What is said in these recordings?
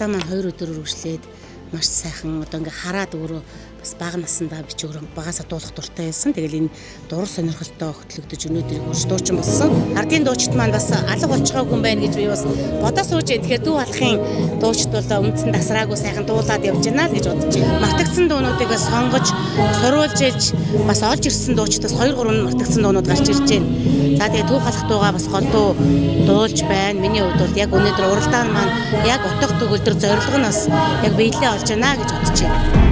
уралдаан маань 2 өдөр үргэлжлээд маш сайхан одоо ингээ хараад өөрөө бас бага насандаа би ч өөрөө багасаа дуулах дуртай байсан. Тэгэл энэ дур сонирхолтой хөтлөгдөж өнөөдөр үрж дуучин болсон. Ардын дуучид маань бас алга болчихоогүй юм байна гэж би бас бодоо сууж байна. Тэгэхээр дүү алхахын дуучид бол үндсэн тасраагүй сайхан дуулаад явж байна л гэж бодож байна. Мартагдсан дуунуудыг бас сонгож, сурвалж ээж бас олж ирсэн дуучидаас 2 3 мартагдсан дуунууд гарч ирж байна. За тэгээ дүү халах дуугаа бас гол дуу дуулж байна. Миний хувьд бол яг өнөөдөр уралдаан маань яг утга төгөлдөр зорилго нь бас яг биелээ олж байна гэж бодож байна.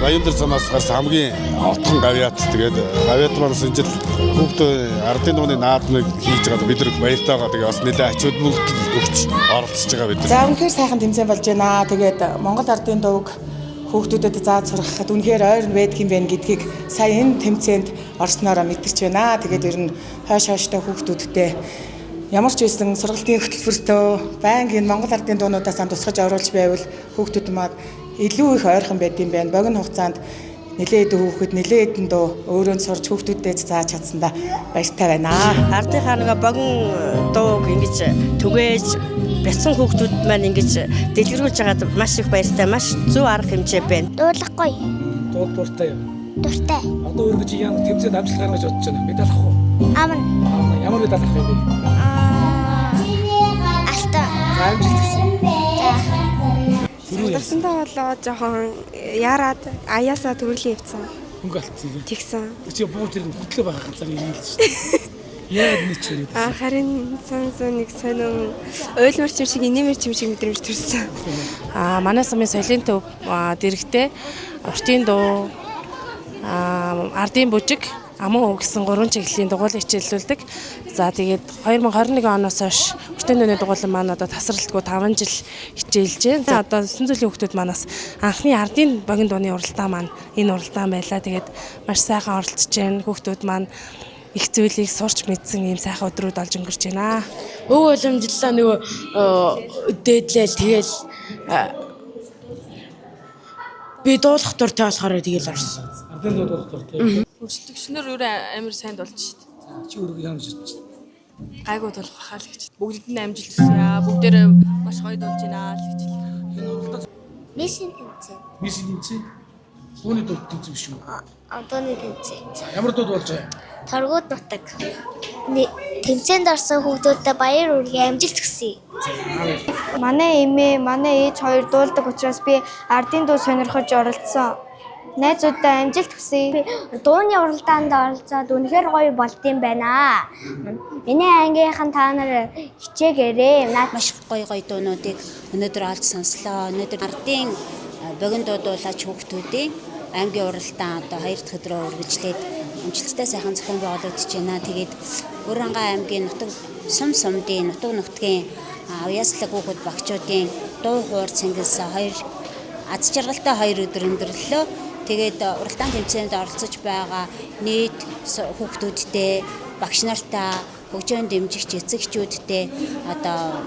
Баяндар цанаас гарсан хамгийн отхон гавьяат. Тэгээд гавьяат маань энэ жил хүүхдүүд ардын дууны наадмыг хийж байгаа бид нар баяртайгаа тэгээд бас нэлээд ач холбогдол өгч оролцож байгаа бид. За үнэхээр сайхан тэмцээн болж байна. Тэгээд Монгол ардын дууг хүүхдүүдэд зааж сургахад үнэхээр ойр байдаг юм байна гэдгийг сая энэ тэмцээнд орсноороо мэдэрч байна. Тэгээд ер нь хойштой хүүхдүүдтэй ямар ч байсан сургалтын хөтөлбөртөө байнгын Монгол ардын дуунуудаас тусгаж оруулж байвал хүүхдүүд маань илүү их ойрхон байд юм байна. Богино хугацаанд нэлээд хүүхэд нэлээд дуу өөрөө сурж хүүхдүүдэд зааж чадсандаа баяртай байна. Ардынхаа нэг богино дууг ингэж түгээж бяцхан хүүхдүүд маань ингэж дэлгэрүүлж байгаад маш их баяртай, маш зөв арга хэмжээ байна. Дуулахгүй. Дуртай юу? Дуртай. Одоо өөрөө чи яг тэмцээнд амжилт гаргаж бодож байна. Медаль авах уу? Аавна. Ямар медаль авах юм бэ? Алта. Амжилт гэсэн. Сургалтандаа болоо жоохон яраад аяасаа төрөлийн явцсан. Хөнгө алдсан юм. Тэгсэн. Чи бууж ирэн хөтлөө байгаа газар юм л шүү дээ. Яг нэг ч юм. Харин сон нэг сонин ойлмор чим шиг инэмэр чим шиг мэдрэмж төрсөн. Манай сумын соёлын төв дэрэгтэй уртын дуу ардын бүжиг аман гэсэн 3 чиглэлийн дугуйлыг хичээллүүлдэг. За тэгээд 2021 оноос хойш уртын дууны дугуйлан маань одоо тасралтгүй 5 жил хичээлж байна. Одоо 9 жилийн хүүхдүүд манаас анхны ардын богино дууны уралдаан маань энэ уралдаан байлаа. Тэгээд маш сайхан оролцож байна. Хүүхдүүд маань их зүйлийг сурч мэдсэн ийм сайхан өдрүүд олж өнгөрч байна. Өв уламжлалаа нөгөө дээдлээл тэгэл би дуулах дуртай болохоор тэгэл орсон. Ардын дуу дуулах дуртай. Хөтлөгчнөр өөрөө амар сайн дуулж шít. Чи өөрөө ямар шít? Гайгүй дуулах хаа л гэж. Бүгдэд нь амжилт хүсье. Бүгдээрээ маш гоё дуулж байна л гэж. Мисийн тэмцээн. Мисийн тэмцээн. Үүний дуу тэмцээн биш үү? Одооны тэмцээн. Ямар дуу болж байгаа? Торгууд нутаг. Тэмцээнд орсон хүүхдүүдэд баяр үргээ амжилт хүсье. Манай эмээ, манай ээж хоёр дуулдаг учраас би ардын дуу сонирхож оролцсон. Найзуудаа амжилт хүсье. Дууны уралдаанд оролцоод үнэхээр гоё болдсон байна. Миний ангийнхан та нар хичээгээрээ. Маш гоё дуунуудыг өнөөдөр олж сонслоо. Өнөөдөр ардын богино дуу дуулаач хүүхдүүдийн аймгийн уралдаан одоо 2 дахь өдрөө үргэлжлээд амжилттай сайхан зохион байгуулагдаж байна. Тэгээд Өрөнгөө аймгийн нутаг сумдын нутаг нутгийн уяслаг хүүхэд багчуудын дуу хуур цэнгээс 2 аз жаргалтай 2 өдөр өндөрлөө. Тэгээд уралдаан тэмцээнд оролцож байгаа нийт хүүхдүүдтэй, багш нартай, хөгжөөнд дэмжигч эцэгчүүдтэй одоо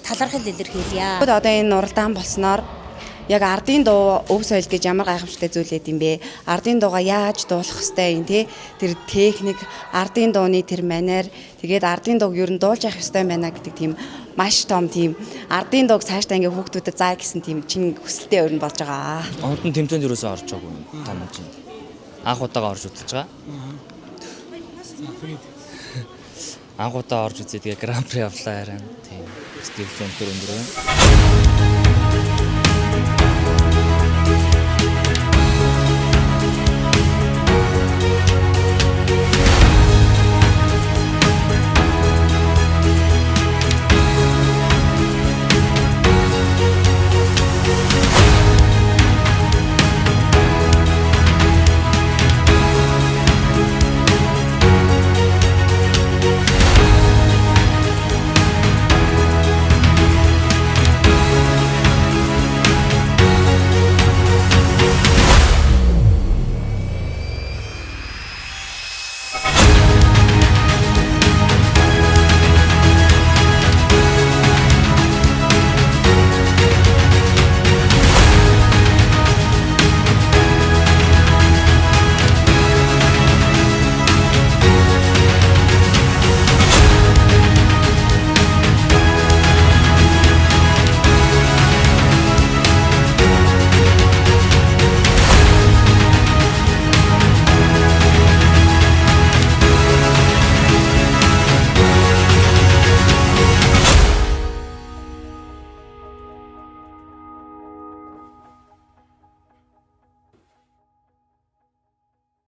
талархал илэрхийлье. Одоо энэ уралдаан болсноор яг ардын дуу өв соёл гэж ямар гайхамшигтай зүйл байд юм бэ? Ардын дуугаа яаж дуулах хэвтэй юм те? Тэр техник, ардын дууны тэр манер, тэгээд ардын дууг ер нь дуулж явах хэвтэй байна гэдэг тийм маш том тийм ардын дууг цаашдаа ингээ хүүхдүүдэд заа гэсэн тийм чин хүсэлтэй өрн болж байгаа. Онтон тэмцээнд юусоо орж байгаагүй том чинь. Анх удаага орж үзэж байгаа. Анх удаа орж үзээ тэгээ гран при авлаа харин тийм сэтгэл зүйн өндөр байна.